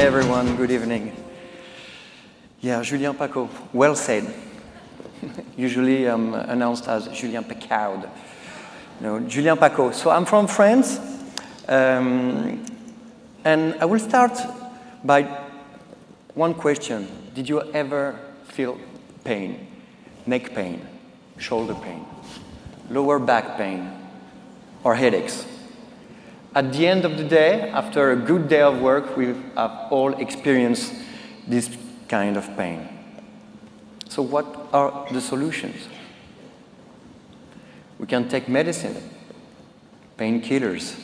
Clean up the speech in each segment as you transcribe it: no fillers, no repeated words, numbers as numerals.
Hi everyone, good evening. Yeah, Julien Paccaud, well said. Usually I'm announced as Julien Paccaud. No, Julien Paccaud. So I'm from France, and I will start by one question. Did you ever feel pain? Neck pain, shoulder pain, lower back pain, or headaches? At the end of the day, after a good day of work, we have all experienced this kind of pain. So what are the solutions? We can take medicine, painkillers,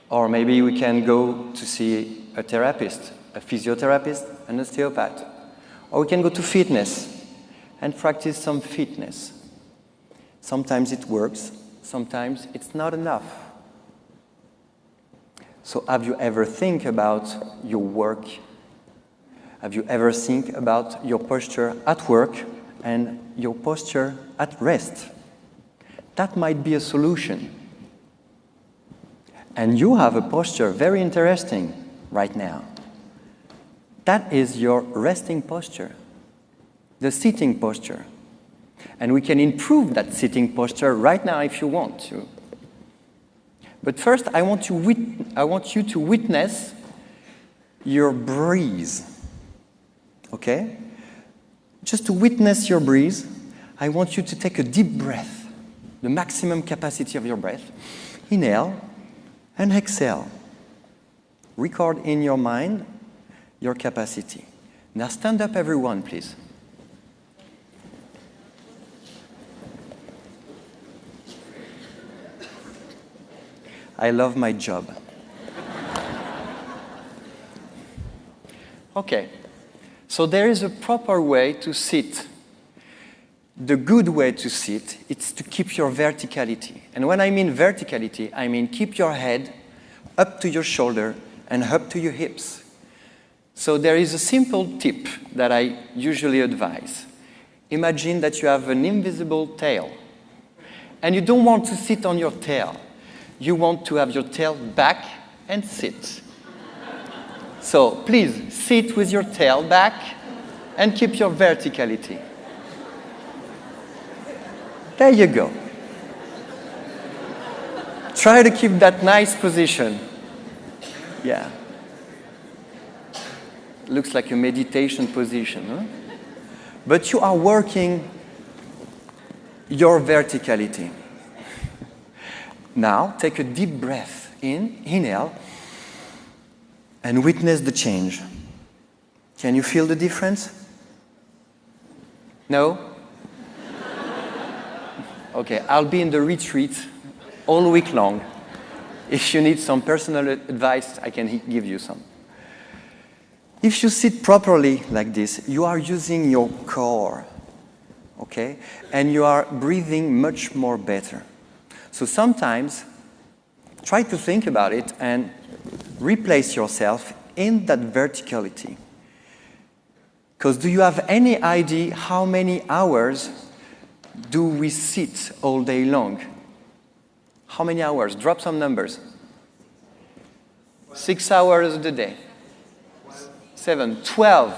or maybe we can go to see a therapist, a physiotherapist, an osteopath, or we can go to fitness and practice some fitness. Sometimes it works, sometimes it's not enough. So have you ever think about your work? Have you ever think about your posture at work and your posture at rest? That might be a solution. And you have a posture very interesting right now. That is your resting posture, the sitting posture. And we can improve that sitting posture right now if you want to. But first, I want you to witness your breeze. Okay? Just to witness your breeze, I want you to take a deep breath, the maximum capacity of your breath. Inhale and exhale. Record in your mind your capacity. Now stand up, everyone, please. I love my job. Okay, so there is a proper way to sit. The good way to sit is to keep your verticality. And when I mean verticality, I mean keep your head up to your shoulder and up to your hips. So there is a simple tip that I usually advise. Imagine that you have an invisible tail, and you don't want to sit on your tail. You want to have your tail back and sit. So please sit with your tail back and keep your verticality. There you go. Try to keep that nice position. Yeah. Looks like a meditation position, huh? But you are working your verticality. Now, take a deep breath in, inhale, and witness the change. Can you feel the difference? No? Okay, I'll be in the retreat all week long. If you need some personal advice, I can give you some. If you sit properly like this, you are using your core, okay? And you are breathing much more better. So sometimes, try to think about it and replace yourself in that verticality. Because do you have any idea how many hours do we sit all day long? How many hours? Drop some numbers. 6 hours a day. 7, 12.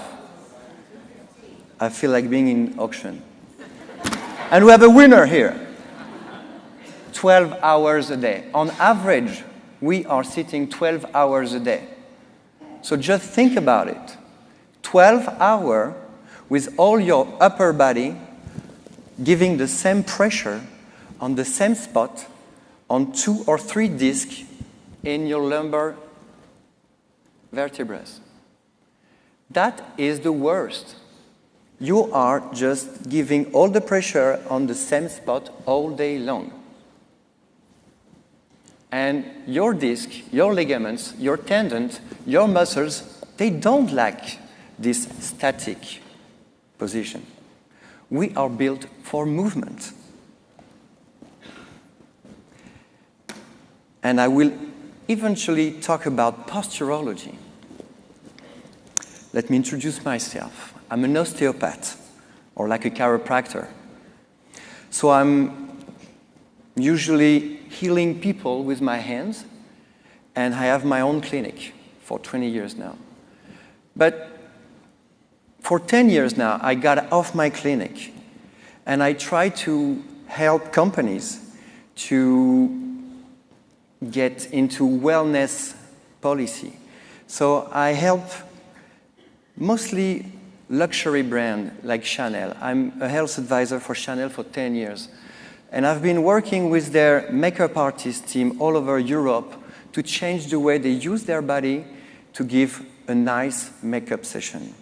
I feel like being in auction. And we have a winner here. 12 hours a day. On average, we are sitting 12 hours a day. So just think about it. 12 hours with all your upper body giving the same pressure on the same spot on 2 or 3 discs in your lumbar vertebrae. That is the worst. You are just giving all the pressure on the same spot all day long. And your disc, your ligaments, your tendons, your muscles, they don't like this static position. We are built for movement. And I will eventually talk about posturology. Let me introduce myself. I'm an osteopath, or like a chiropractor. So I'm usually healing people with my hands, and I have my own clinic for 20 years now. But for 10 years now, I got off my clinic, and I try to help companies to get into wellness policy. So I help mostly luxury brand like Chanel. I'm a health advisor for Chanel for 10 years. And I've been working with their makeup artist team all over Europe to change the way they use their body to give a nice makeup session.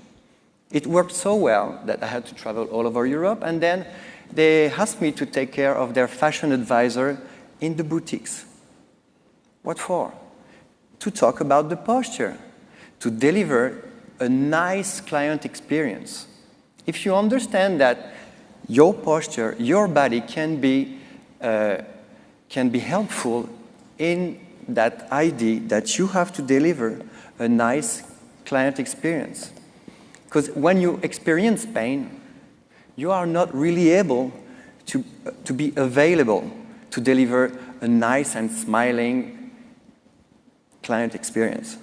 It worked so well that I had to travel all over Europe, and then they asked me to take care of their fashion advisor in the boutiques. What for? To talk about the posture, to deliver a nice client experience. If you understand that your posture, your body can be helpful in that idea that you have to deliver a nice client experience. Because when you experience pain, you are not really able to be available to deliver a nice and smiling client experience.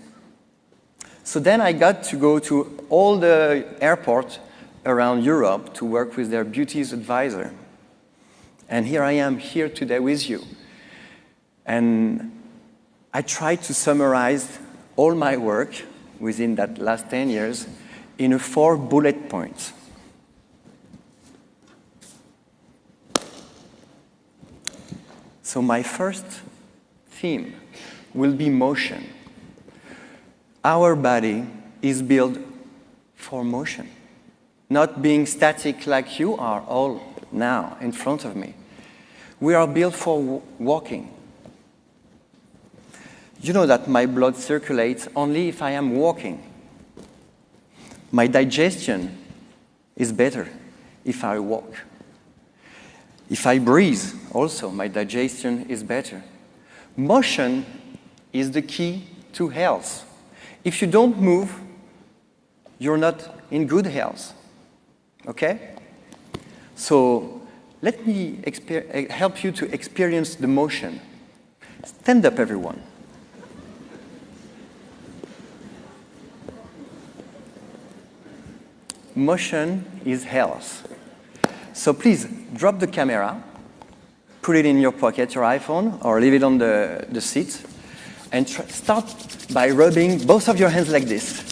So then I got to go to all the airports around Europe to work with their beauties advisor. And here I am here today with you. And I tried to summarize all my work within that last 10 years in 4 bullet points. So my first theme will be motion. Our body is built for motion, not being static like you are all now in front of me. We are built for walking. You know that my blood circulates only if I am walking. My digestion is better if I walk. If I breathe, also, my digestion is better. Motion is the key to health. If you don't move, you're not in good health. Okay? So let me help you to experience the motion. Stand up, everyone. Motion is health. So please, drop the camera, put it in your pocket, your iPhone, or leave it on the seat, and start by rubbing both of your hands like this.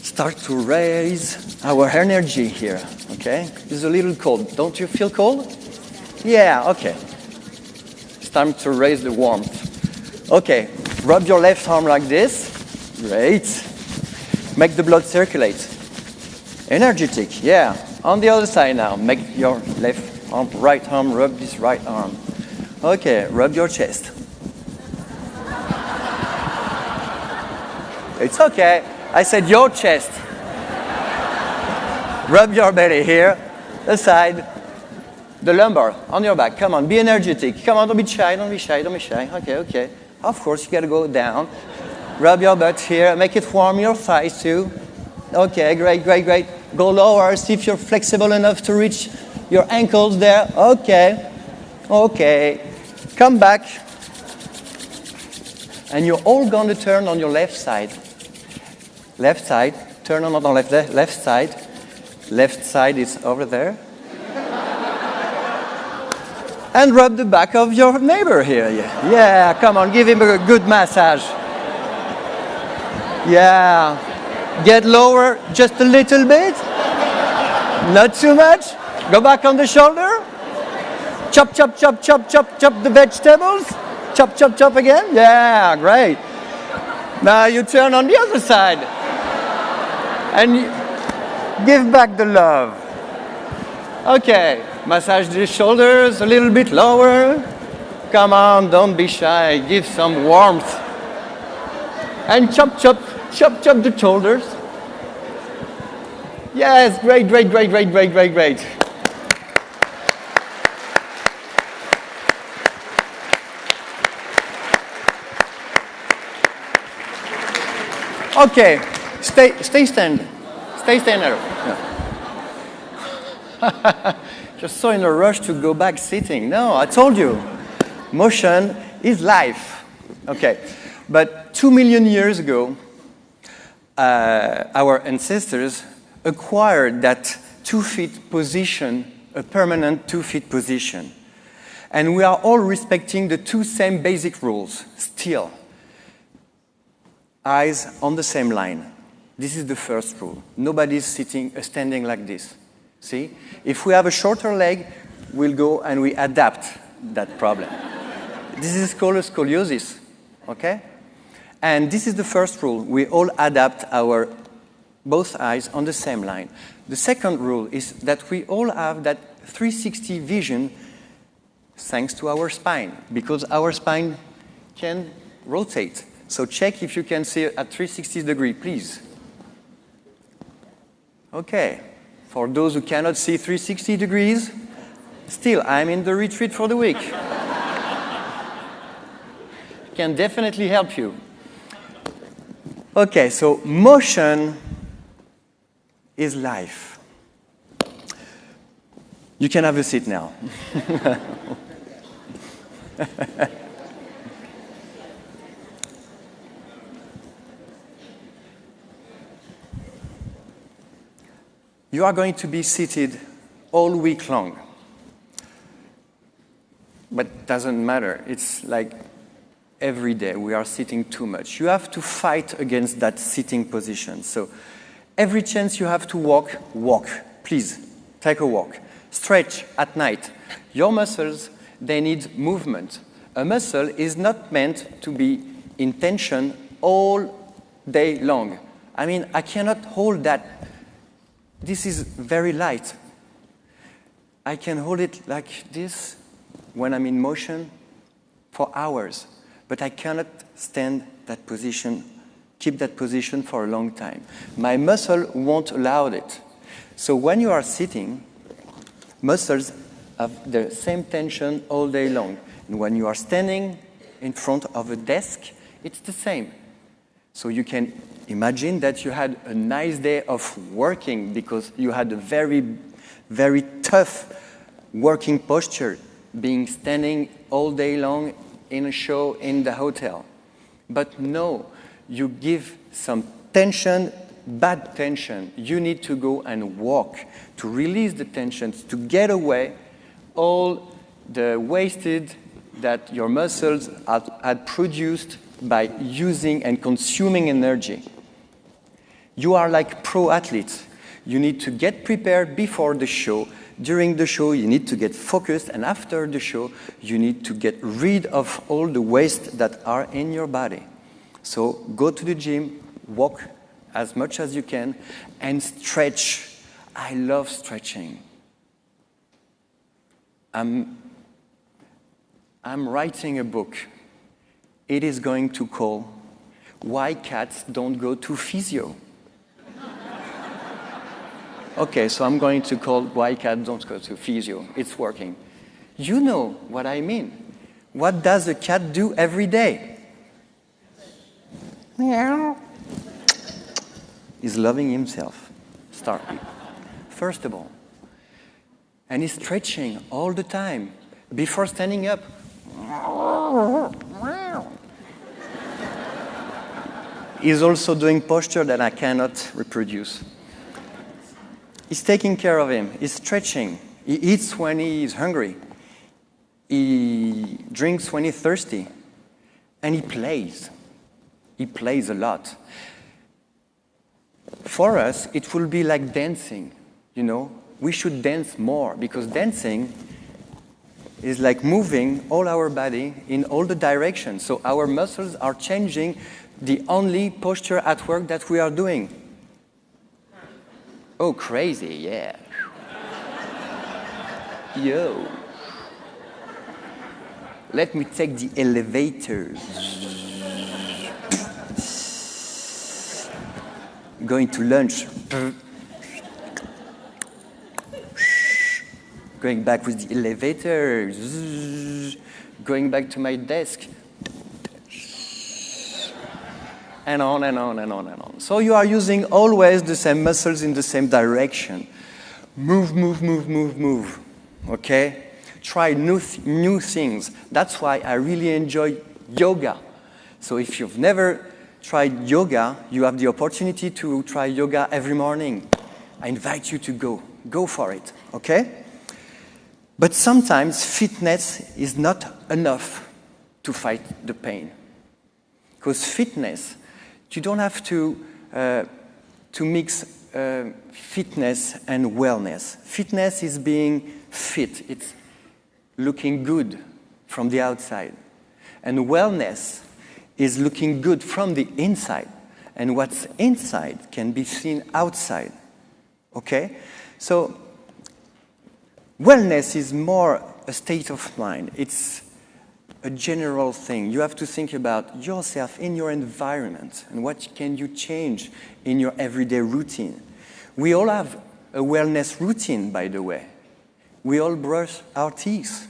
Start to raise our energy here, okay? It's a little cold. Don't you feel cold? Yeah, okay. It's time to raise the warmth. Okay, rub your left arm like this. Great. Make the blood circulate. Energetic, yeah. On the other side now, make your left arm, right arm, rub this right arm. Okay, rub your chest. It's okay. I said your chest. Rub your belly here, the side, the lumbar, on your back. Come on, be energetic. Come on, don't be shy, don't be shy, don't be shy. Okay, okay. Of course, you gotta go down. Rub your butt here, make it warm, your thighs too. Okay, great, great, great. Go lower, see if you're flexible enough to reach your ankles there. Okay, okay. Come back. And you're all gonna turn on your left side. Left side, turn on the left side. Left side is over there. And rub the back of your neighbor here. Yeah, come on, give him a good massage. Yeah. Get lower just a little bit. Not too much. Go back on the shoulder. Chop, chop, chop, chop, chop, chop the vegetables. Chop, chop, chop again. Yeah, great. Now you turn on the other side. And give back the love. Okay, massage the shoulders a little bit lower. Come on, don't be shy. Give some warmth. And chop, chop, chop, chop the shoulders. Yes, great, great, great, great, great, great, great. Okay, stay stand. Stay there. Yeah. Just so in a rush to go back sitting. No, I told you. Motion is life. Okay. But 2 million years ago, our ancestors acquired that 2 feet position, a permanent 2 feet position. And we are all respecting the 2 same basic rules still. Eyes on the same line. This is the first rule. Nobody's standing like this. See? If we have a shorter leg, we'll go and we adapt that problem. This is called a scoliosis, okay? And this is the first rule. We all adapt our both eyes on the same line. The second rule is that we all have that 360 vision thanks to our spine, because our spine can rotate. So check if you can see it at 360 degrees, please. Okay. For those who cannot see 360 degrees, still, I'm in the retreat for the week. Can definitely help you. Okay, so motion is life. You can have a seat now. You are going to be seated all week long. But it doesn't matter. It's like every day we are sitting too much. You have to fight against that sitting position. So every chance you have to walk, walk. Please, take a walk. Stretch at night. Your muscles, they need movement. A muscle is not meant to be in tension all day long. I mean, I cannot hold that. This is very light. I can hold it like this when I'm in motion for hours, but I cannot stand that position, keep that position for a long time. My muscle won't allow it. So when you are sitting, muscles have the same tension all day long. And when you are standing in front of a desk, it's the same. So you can imagine that you had a nice day of working because you had a very, very tough working posture, being standing all day long in a show in the hotel. But no, you give some tension, bad tension. You need to go and walk to release the tensions, to get away all the wasted that your muscles had produced by using and consuming energy. You are like pro athletes. You need to get prepared before the show. During the show, you need to get focused, and after the show, you need to get rid of all the waste that are in your body. So go to the gym, walk as much as you can, and stretch. I love stretching. I'm writing a book. It is going to call Why Cats Don't Go to Physio. Okay, so I'm going to call Why Cats Don't Go to Physio. It's working. You know what I mean. What does a cat do every day? Meow. He's loving himself. Start. First of all. And he's stretching all the time. Before standing up. He's also doing posture that I cannot reproduce. He's taking care of him. He's stretching. He eats when he's hungry. He drinks when he's thirsty. And he plays. He plays a lot. For us, it will be like dancing, you know. We should dance more because dancing is like moving all our body in all the directions. So our muscles are changing the only posture at work that we are doing. Oh, crazy, yeah. Yo. Let me take the elevator. Going to lunch. Going back with the elevator. Going back to my desk. And on and on and on and on. So you are using always the same muscles in the same direction. Move, move, move, move, move. Okay? Try new things. That's why I really enjoy yoga. So if you've never tried yoga, you have the opportunity to try yoga every morning. I invite you to go. Go for it, okay? But sometimes fitness is not enough to fight the pain. Because fitness, you don't have to mix fitness and wellness. Fitness is being fit. It's looking good from the outside. And wellness is looking good from the inside. And what's inside can be seen outside. Okay? So, wellness is more a state of mind. It's a general thing. You have to think about yourself in your environment and what can you change in your everyday routine. We all have a wellness routine, by the way. We all brush our teeth.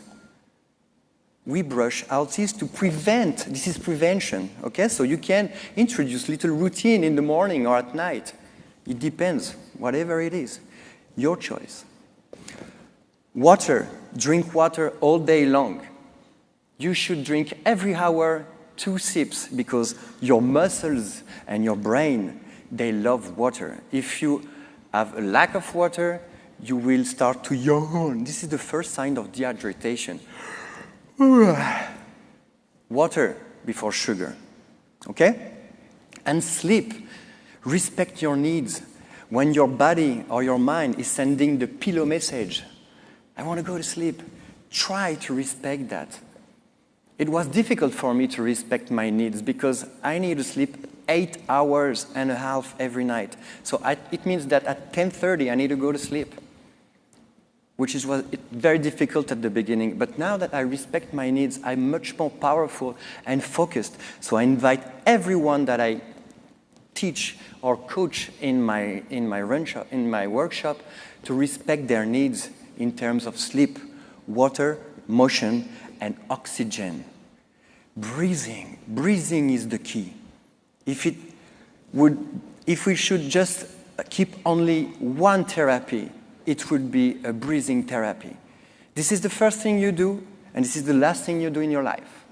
We brush our teeth to prevent. This is prevention, okay? So you can introduce little routine in the morning or at night. It depends, whatever it is. Your choice. Water. Drink water all day long. You should drink every hour 2 sips because your muscles and your brain, they love water. If you have a lack of water, you will start to yawn. This is the first sign of dehydration. Water before sugar, okay? And sleep. Respect your needs. When your body or your mind is sending the pillow message, I want to go to sleep, try to respect that. It was difficult for me to respect my needs because I need to sleep 8 hours and a half every night. So it means that at 10:30 I need to go to sleep, which was very difficult at the beginning. But now that I respect my needs, I'm much more powerful and focused. So I invite everyone that I teach or coach in my workshop to respect their needs in terms of sleep, water, motion, and oxygen. Breathing. Breathing is the key. If we should just keep only one therapy, it would be a breathing therapy. This is the first thing you do, and this is the last thing you do in your life.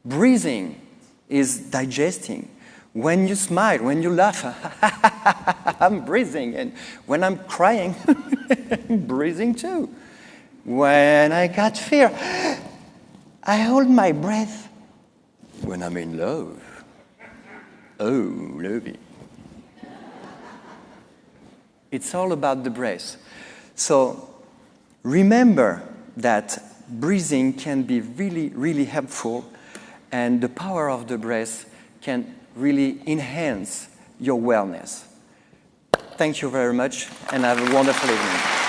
Breathing is digesting. When you smile, when you laugh, I'm breathing. And when I'm crying, I'm breathing too. When I got fear, I hold my breath. When I'm in love, oh, lovey. It's all about the breath. So remember that breathing can be really, really helpful, and the power of the breath can really enhance your wellness. Thank you very much, and have a wonderful evening.